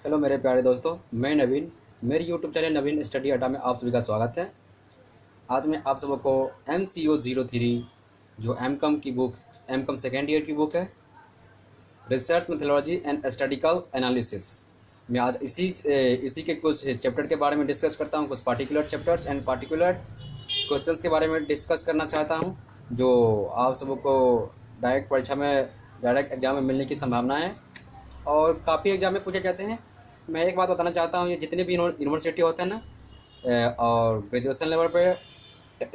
Hello मेरे प्यारे दोस्तों, मैं नवीन। मेरे यूट्यूब चैनल नवीन स्टडी अड्डा में आप सभी का स्वागत है। आज मैं आप सबको MCO 03 जो एम कॉम की book, M com second year की बुक है, research methodology and statistical analysis मैं आज इसी के कुछ चैप्टर के बारे में डिस्कस करता हूँ। कुछ particular chapters and particular questions के बारे में डिस्कस करना चाहता हूँ, जो आप सबको डायरेक्ट परीक्षा में, डायरेक्ट एग्जाम में मिलने की संभावना है और काफ़ी एग्जाम में पूछे जाते हैं। मैं एक बात बताना चाहता हूँ, ये जितने भी यूनिवर्सिटी होते हैं ना, और ग्रेजुएशन लेवल पे,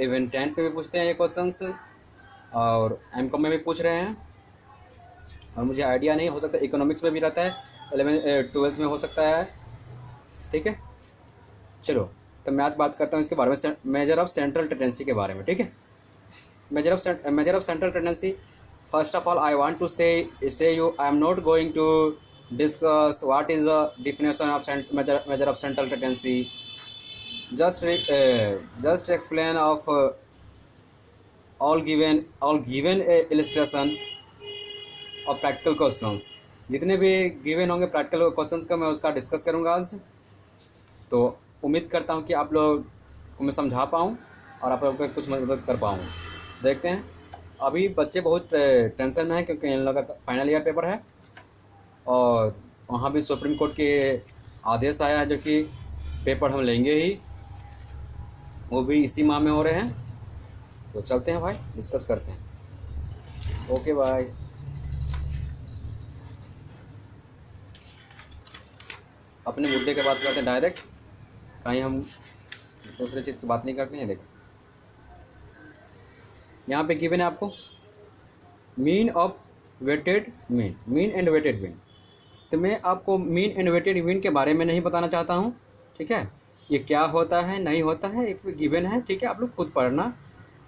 इवन 10th पे भी पूछते हैं ये क्वेश्चंस, और एम कॉम में भी पूछ रहे हैं। और मुझे आइडिया नहीं, हो सकता है इकोनॉमिक्स में भी रहता है, 11th 12th में हो सकता है। ठीक है, चलो तो मैं आज बात करता हूँ इसके बारे में, मेजर ऑफ सेंट्रल टेंडेंसी के बारे में। ठीक है, measure of central tendency. First of all, I want to say you I am not going to discuss what is the definition of measure of central tendency. Just explain of all given illustration of practical questions. जितने भी given होंगे practical questions का मैं उसका discuss करूँगा आज। तो उम्मीद करता हूँ कि आप लोग को मैं समझा पाऊँ और आप लोग को कुछ मदद कर पाऊँ। देखते हैं, अभी बच्चे बहुत टेंशन में हैं क्योंकि इन लोगों का फाइनल ईयर पेपर है और वहाँ भी सुप्रीम कोर्ट के आदेश आया है जो कि पेपर हम लेंगे ही, वो भी इसी माह में हो रहे हैं। तो चलते हैं भाई, डिस्कस करते हैं। ओके भाई, अपने मुद्दे की बात करते हैं डायरेक्ट, कहीं हम दूसरे चीज़ की बात नहीं करते हैं। देखो यहाँ पे गिवन है आपको mean of weighted mean, mean and weighted mean. तो मैं आपको मीन एंड वेटेड मीन के बारे में नहीं बताना चाहता हूँ। ठीक है, ये क्या होता है नहीं होता है, एक गिवन है। ठीक है, आप लोग खुद पढ़ना।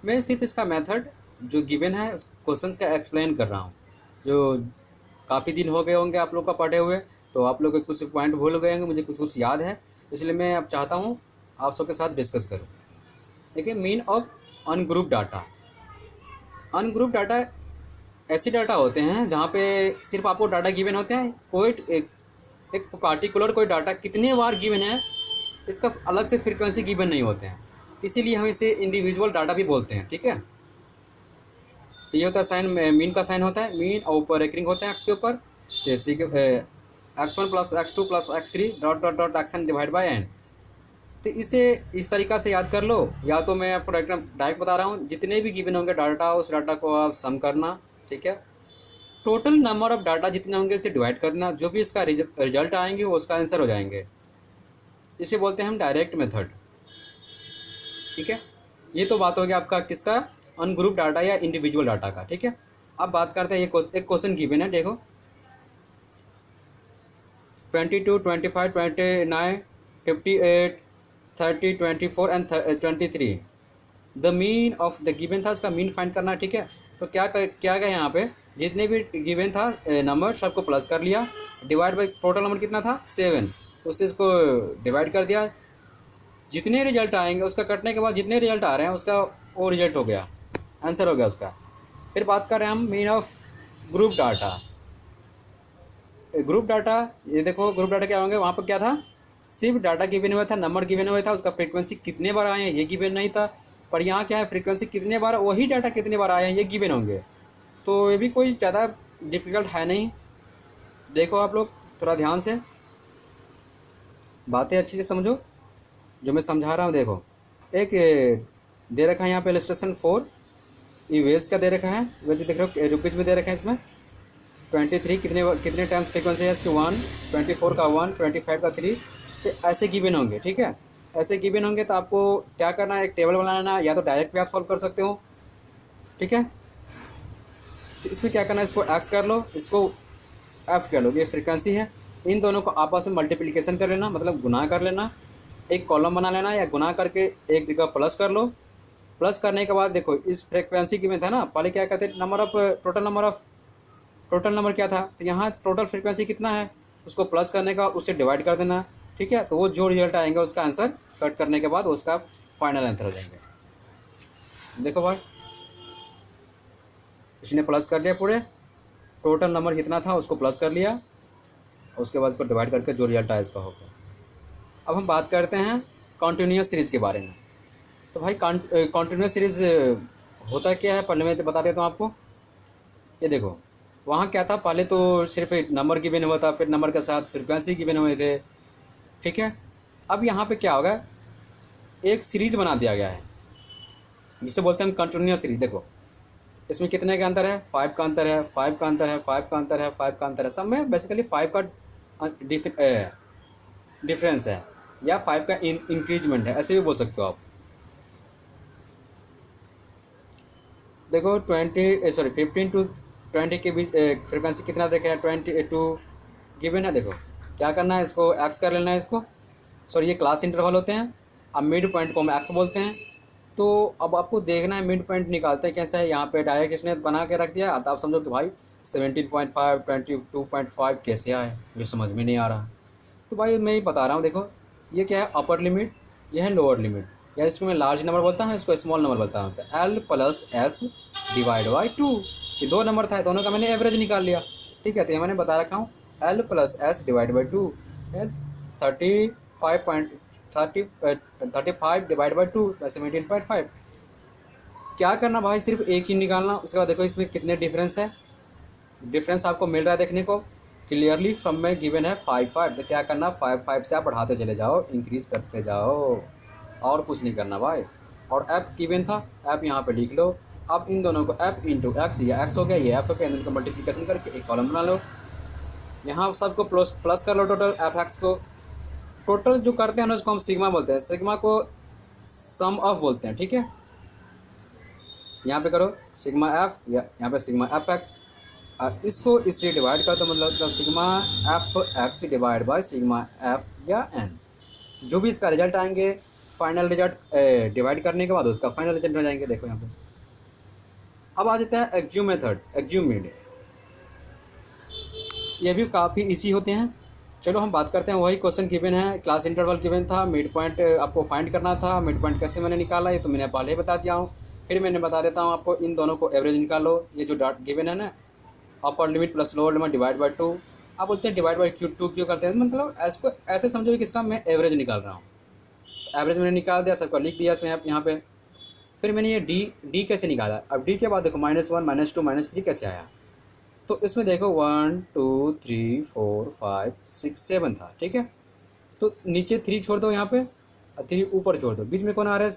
मैं सिर्फ इसका मेथड जो गिवन है उस क्वेश्चन का एक्सप्लेन कर रहा हूँ। जो काफ़ी दिन हो गए होंगे आप लोग का पढ़े हुए, तो आप लोग के कुछ पॉइंट भूल गए होंगे, मुझे कुछ याद है, इसलिए मैं अब चाहता हूँ आप सबके साथ डिस्कस करूँ। देखिए, mean of ungroup data. Ungroup data ऐसे डाटा होते हैं जहाँ पे सिर्फ आपको डाटा गिवन होते हैं, कोई एक पार्टिकुलर कोई डाटा कितने बार गिवन है इसका अलग से फ्रीक्वेंसी गिवन नहीं होते हैं, इसीलिए हम इसे इंडिविजुअल डाटा भी बोलते हैं। ठीक है, तो ये होता है साइन, मीन का साइन होता है मीन और ऊपर रेकरिंग होता है एक्स के ऊपर, जैसे कि x1 + x2 + x3 dot dot dot action divide by n। तो इसे इस तरीक़ा से याद कर लो, या तो मैं आपको डायरेक्ट बता रहा हूँ, जितने भी गिवन होंगे डाटा उस डाटा को आप सम करना। ठीक है, टोटल नंबर ऑफ डाटा जितने होंगे इसे डिवाइड करना, जो भी इसका रिजल्ट आएंगे वो उसका आंसर हो जाएंगे। इसे बोलते हैं हम डायरेक्ट मेथड। ठीक है, ये तो बात हो गया आपका किसका, अनग्रुप डाटा या इंडिविजुअल डाटा का। ठीक है, अब बात करते हैं एक क्वेश्चन गिवन है, देखो 22, 25, 29, 58, 30, 24 and 23। The mean of the given था, इसका मीन फाइंड करना है। ठीक है, तो क्या गया यहाँ पे, जितने भी गिवन था नंबर सबको प्लस कर लिया, डिवाइड बाई टोटल नंबर कितना था 7, उससे इसको डिवाइड कर दिया। जितने रिजल्ट आएंगे उसका कटने के बाद जितने रिजल्ट आ रहे हैं उसका वो रिजल्ट हो गया, आंसर हो गया उसका। फिर बात कर रहे हैं हम mean of group data. Group data, ये देखो ग्रुप डाटा क्या होंगे, वहाँ पर क्या था, सिर्फ डाटा गिवन हुआ था, नंबर गिवन हुआ था, उसका फ्रीक्वेंसी कितने बार आए हैं ये गिवन नहीं था। पर यहाँ क्या है, फ्रीक्वेंसी कितने बार, वही डाटा कितने बार आए हैं ये गिवन होंगे। तो ये भी कोई ज़्यादा डिफ़िकल्ट है नहीं। देखो आप लोग थोड़ा ध्यान से बातें अच्छी से समझो जो मैं समझा रहा हूँ। देखो एक दे रखा है यहाँ पे इलस्ट्रेशन 4, ये वेज का दे रखा है, वेज देख रहे हो रुपीज़ में दे रखा है। इसमें 23 कितने टाइम्स फ्रीक्वेंसी है इसकी 1, 24 का 1, 25 का 3, तो ऐसे गिवन होंगे। ठीक है, ऐसे गिवन होंगे तो आपको क्या करना है, एक टेबल बनाना, या तो डायरेक्ट भी आप सॉल्व कर सकते हो। ठीक है, तो इसमें क्या करना है, इसको एक्स कर लो, इसको एफ कर लो, ये फ्रीक्वेंसी है। इन दोनों को आपस में मल्टीप्लिकेशन कर लेना, मतलब गुना कर लेना, एक कॉलम बना लेना, या गुना करके एक जगह प्लस कर लो। प्लस करने के बाद देखो इस फ्रीक्वेंसी की में था ना, पहले क्या कहते हैं, टोटल नंबर क्या था, तो यहाँ टोटल फ्रीक्वेंसी कितना है उसको प्लस करने का, उससे डिवाइड कर देना। ठीक है, तो वो जो रिजल्ट आएंगे उसका आंसर कट करने के बाद उसका फाइनल आंसर हो जाएंगे। देखो भाई, इसने प्लस कर लिया, पूरे टोटल नंबर जितना था उसको प्लस कर लिया, उसके बाद इसको डिवाइड करके जो रिजल्ट आया इसका होगा। अब हम बात करते हैं कॉन्टिन्यूस सीरीज़ के बारे में। तो भाई कॉन्टिन्यूस सीरीज़ होता क्या है पहले मैं तो बता देता हूँ आपको। ये देखो, वहाँ क्या था, पहले तो सिर्फ एक नंबर गिवन हुआ था, फिर नंबर के साथ फ्रिक्वेंसी गिवन हुए थे, ठीक है। अब यहाँ पे क्या होगा, एक सीरीज़ बना दिया गया है जिसे बोलते हैं हम कंटिन्यूस सीरीज। देखो इसमें कितने का अंतर है, 5 का अंतर है, 5 का अंतर है, 5 का अंतर है, 5 का अंतर है, सब में बेसिकली 5 का डिफरेंस है, या 5 का इंक्रीजमेंट है, ऐसे भी बोल सकते हो आप। देखो 15 to 20 के बीच फ्रिक्वेंसी कितना देखा है, 22 गिवन है। देखो क्या करना है, इसको एक्स कर लेना है, इसको सॉरी ये क्लास इंटरवल होते हैं। अब मिड पॉइंट को हम एक्स बोलते हैं। तो अब आपको देखना है मिड पॉइंट निकालते हैं कैसे है। यहाँ पे डायरेक्ट इसने बना के रख दिया, तो आप समझो कि भाई 17.5 22.5 कैसे आए, जो समझ में नहीं आ रहा। तो भाई मैं ही बता रहा हूँ, देखो ये क्या है, अपर लिमिट, ये है लोअर लिमिट, या इसको मैं लार्ज नंबर बोलता हूँ, इसको स्मॉल नंबर बोलता हूँ। तो L + S / 2, ये 2 नंबर था, दोनों का मैंने एवरेज निकाल लिया, ठीक है। तो ये मैंने बता रखा हूँ L + S / 2 35/2 17.5। क्या करना भाई, सिर्फ एक ही निकालना। उसके बाद देखो इसमें कितने डिफरेंस है, डिफरेंस आपको मिल रहा है देखने को क्लियरली। फ्रॉम में गिवन है 5 तो क्या करना, 5 से आप बढ़ाते चले जाओ, इंक्रीज करते जाओ, और कुछ नहीं करना भाई। और एफ गिवन था, एफ यहाँ पे लिख लो। अब इन दोनों को एफ इंटू एक्स, ये एक्स हो गया, ये एफ हो गया, इनको मल्टीप्लिकेशन करके एक कॉलम बना लो। यहाँ सबको प्लस कर लो, टोटल एफ एक्स को। टोटल जो करते हैं ना उसको हम सिग्मा बोलते हैं, सिग्मा को सम ऑफ बोलते हैं, ठीक है। यहाँ पे करो सिग्मा एफ, या यहाँ पे सिग्मा एफ एक्स, इसको इससे डिवाइड कर, तो मतलब sigma F x divide by sigma F या एन, जो भी इसका रिजल्ट आएंगे, फाइनल रिजल्ट डिवाइड करने के बाद उसका फाइनल रिजल्ट हो जाएंगे। देखो यहाँ पे अब आ जाता है एक्ज्यूम मेथड, एक्ज्यूम मीन, ये भी काफ़ी इजी होते हैं। चलो हम बात करते हैं, वही क्वेश्चन गिवन है, क्लास इंटरवल गिवन था, मिड पॉइंट आपको फाइंड करना था। मिड पॉइंट कैसे मैंने निकाला, ये तो मैंने पहले ही बता दिया हूँ, फिर मैंने बता देता हूँ आपको। इन दोनों को एवरेज निकालो, ये जो डॉट गिवन है ना, upper limit plus lower limit divide by 2। आप बोलते हैं डिवाइड बाय टू क्यों करते हैं, मतलब ऐसे समझो कि इसका मैं एवरेज निकाल रहा हूँ। तो एवरेज मैंने निकाल दिया, सबका लिख दिया इसमें यहाँ पे। फिर मैंने ये डी कैसे निकाला। अब डी के बाद देखो -1 -2 -3 कैसे आया। तो इसमें देखो 1 2 3 4 5 6 7 था, ठीक है। तो नीचे 3 छोड़ दो, यहाँ पे 3 ऊपर छोड़ दो, बीच में कौन आ रहा है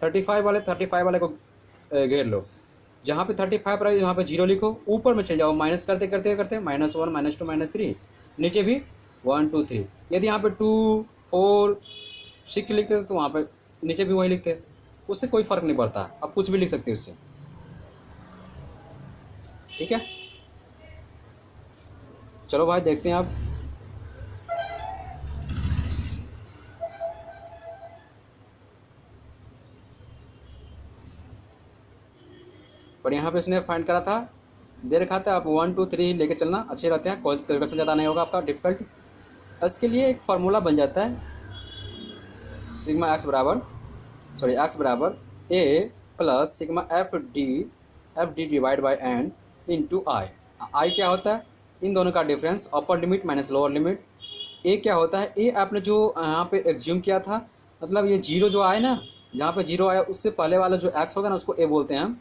35 वाले को घेर लो। जहाँ पे 35 रहा है वहाँ पे 0 लिखो, ऊपर में चल जाओ, माइनस करते करते करते -1 -2 -3, नीचे भी 1 2 3। यदि यहाँ पे 2 4 6 लिखते तो वहाँ पे नीचे भी वही लिखते, उससे कोई फ़र्क नहीं पड़ता, आप कुछ भी लिख सकते हो उससे, ठीक है। चलो भाई देखते हैं आप। पर यहाँ पे इसने फाइंड करा था, दे रखा था, आप 1 2 3 लेके चलना, अच्छे रहते हैं, कोई कैलकुलेशन ज़्यादा नहीं होगा आपका डिफिकल्ट। इसके लिए एक फार्मूला बन जाता है, सिग्मा एक्स बराबर A plus sigma F D divide by N into I. I क्या होता है, इन दोनों का difference, upper limit minus lower limit. A क्या होता है, ए आपने जो यहाँ पे एग्ज्यूम किया था, मतलब ये 0 जो आए ना, जहाँ पे 0 आया उससे पहले वाला जो एक्स होगा ना, उसको ए बोलते हैं हम,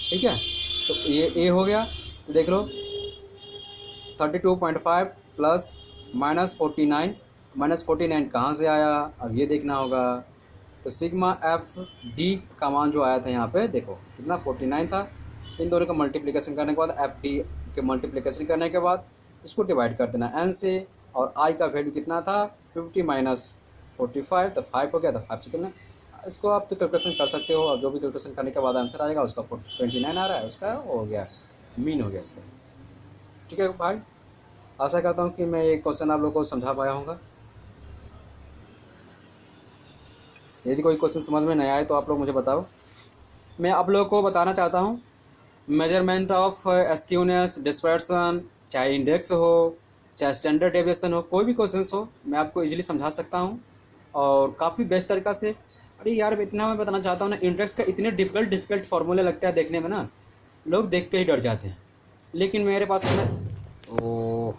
ठीक है। तो ये ए हो गया, देख लो 32.5 प्लस -49 कहाँ से आया, अब ये देखना होगा। तो सिग्मा एफ डी का मान जो आया था यहाँ पे देखो कितना 49 था। इन दोनों का मल्टीप्लिकेशन करने के बाद एफ डी के मल्टीप्लिकेशन करने के बाद इसको डिवाइड कर देना एन से, और आई का वैल्यू कितना था 50 - 45, तो 5 हो गया, तो 5 से कितना, इसको आप तो कैलकुलेशन कर सकते हो, और जो भी कैलकुलेशन करने के बाद आंसर आएगा उसका 29 आ रहा है, उसका हो गया मीन हो गया इसका, ठीक है भाई। आशा करता हूँ कि मैं ये क्वेश्चन आप लोगों को समझा पाया होगा। यदि कोई क्वेश्चन समझ में नहीं आए तो आप लोग मुझे बताओ। मैं आप लोगों को बताना चाहता हूँ मेजरमेंट ऑफ स्क्यूनेस डिस्पर्सन, चाहे इंडेक्स हो चाहे स्टैंडर्ड डेविएशन हो, कोई भी क्वेश्चन हो मैं आपको इजीली समझा सकता हूँ और काफ़ी बेस्ट तरीक़ा से। अरे यार इतना मैं बताना चाहता हूँ ना, इंडेक्स का इतने डिफ़िकल्ट फार्मूले लगता है देखने में ना, लोग देख के ही डर जाते हैं, लेकिन मेरे पास ना, ओ